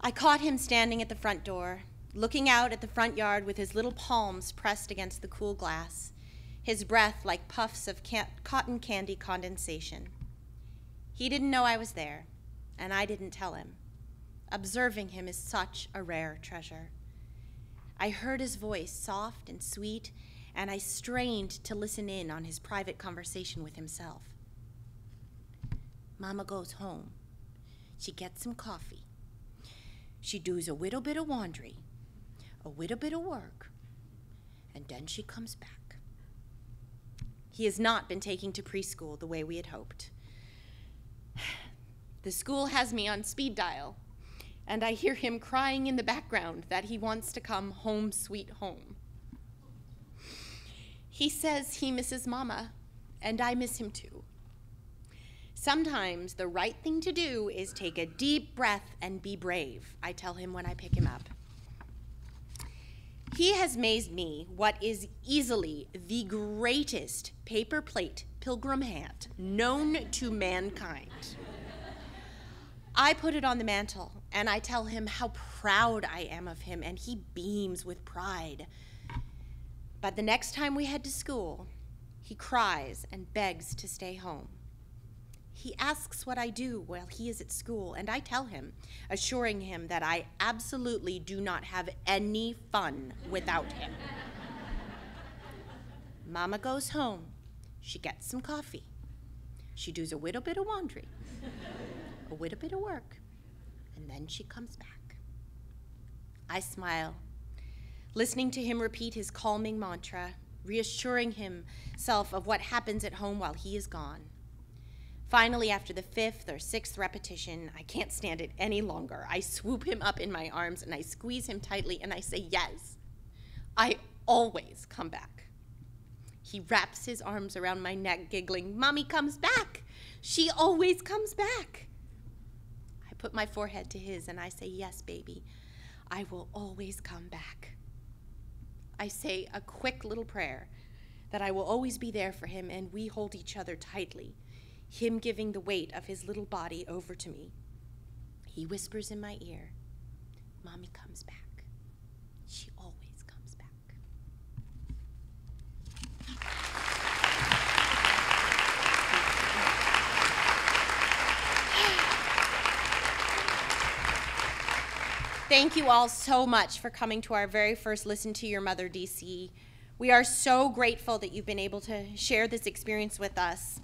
I caught him standing at the front door, looking out at the front yard with his little palms pressed against the cool glass, his breath like puffs of cotton candy condensation. He didn't know I was there, and I didn't tell him. Observing him is such a rare treasure. I heard his voice, soft and sweet, and I strained to listen in on his private conversation with himself. Mama goes home. She gets some coffee. She does a little bit of laundry, a little bit of work, and then she comes back. He has not been taken to preschool the way we had hoped. The school has me on speed dial, and I hear him crying in the background that he wants to come home sweet home. He says he misses Mama, and I miss him too. Sometimes the right thing to do is take a deep breath and be brave, I tell him when I pick him up. He has made me what is easily the greatest paper plate pilgrim hat known to mankind. I put it on the mantle, and I tell him how proud I am of him, and he beams with pride. But the next time we head to school, he cries and begs to stay home. He asks what I do while he is at school, and I tell him, assuring him that I absolutely do not have any fun without him. Mama goes home. She gets some coffee. She does a little bit of laundry, a little bit of work, and then she comes back. I smile, listening to him repeat his calming mantra, reassuring himself of what happens at home while he is gone. Finally, after the 5th or 6th repetition, I can't stand it any longer. I swoop him up in my arms and I squeeze him tightly and I say, yes, I always come back. He wraps his arms around my neck, giggling, Mommy comes back. She always comes back. I put my forehead to his and I say, yes, baby, I will always come back. I say a quick little prayer that I will always be there for him, and we hold each other tightly, him giving the weight of his little body over to me. He whispers in my ear, Mommy comes back. She always comes back. Thank you all so much for coming to our very first Listen to Your Mother DC. We are so grateful that you've been able to share this experience with us.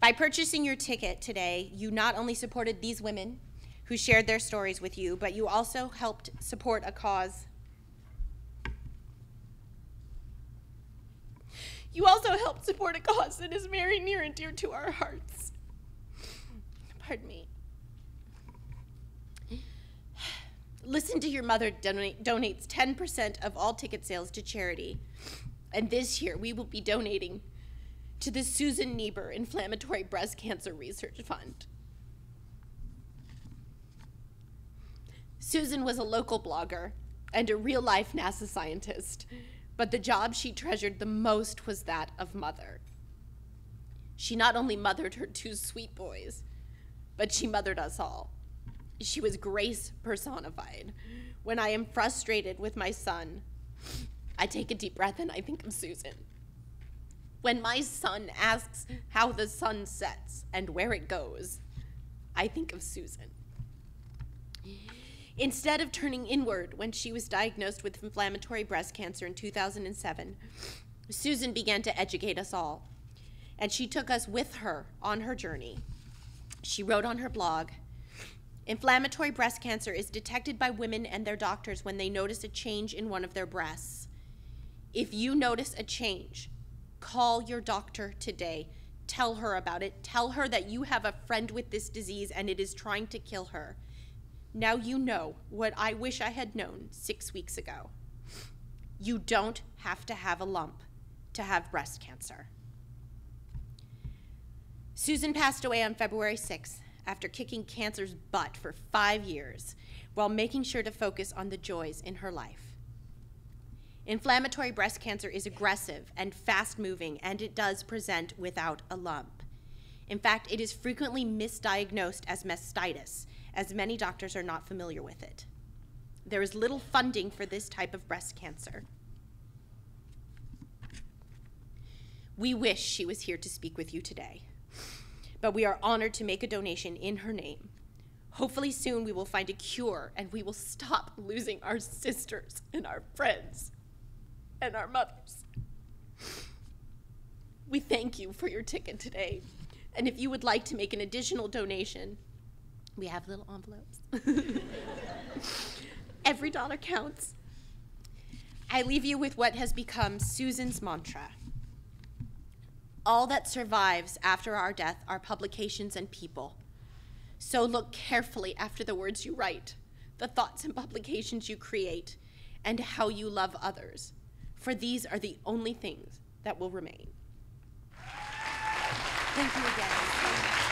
By purchasing your ticket today, you not only supported these women who shared their stories with you, but you also helped support a cause. You also helped support a cause that is very near and dear to our hearts. Pardon me. Listen to Your Mother donates 10% of all ticket sales to charity. And this year, we will be donating to the Susan Niebur Inflammatory Breast Cancer Research Fund. Susan was a local blogger and a real-life NASA scientist, but the job she treasured the most was that of mother. She not only mothered her 2 sweet boys, but she mothered us all. She was grace personified. When I am frustrated with my son, I take a deep breath and I think of Susan. When my son asks how the sun sets and where it goes, I think of Susan. Instead of turning inward when she was diagnosed with inflammatory breast cancer in 2007, Susan began to educate us all, and she took us with her on her journey. She wrote on her blog, inflammatory breast cancer is detected by women and their doctors when they notice a change in one of their breasts. If you notice a change, call your doctor today. Tell her about it. Tell her that you have a friend with this disease and it is trying to kill her. Now you know what I wish I had known 6 weeks ago. You don't have to have a lump to have breast cancer. Susan passed away on February 6th after kicking cancer's butt for 5 years while making sure to focus on the joys in her life. Inflammatory breast cancer is aggressive and fast-moving, and it does present without a lump. In fact, it is frequently misdiagnosed as mastitis, as many doctors are not familiar with it. There is little funding for this type of breast cancer. We wish she was here to speak with you today, but we are honored to make a donation in her name. Hopefully soon we will find a cure and we will stop losing our sisters and our friends and our mothers. We thank you for your ticket today. And if you would like to make an additional donation, we have little envelopes. Every dollar counts. I leave you with what has become Susan's mantra. All that survives after our death are publications and people. So look carefully after the words you write, the thoughts and publications you create, and how you love others, for these are the only things that will remain. Thank you again.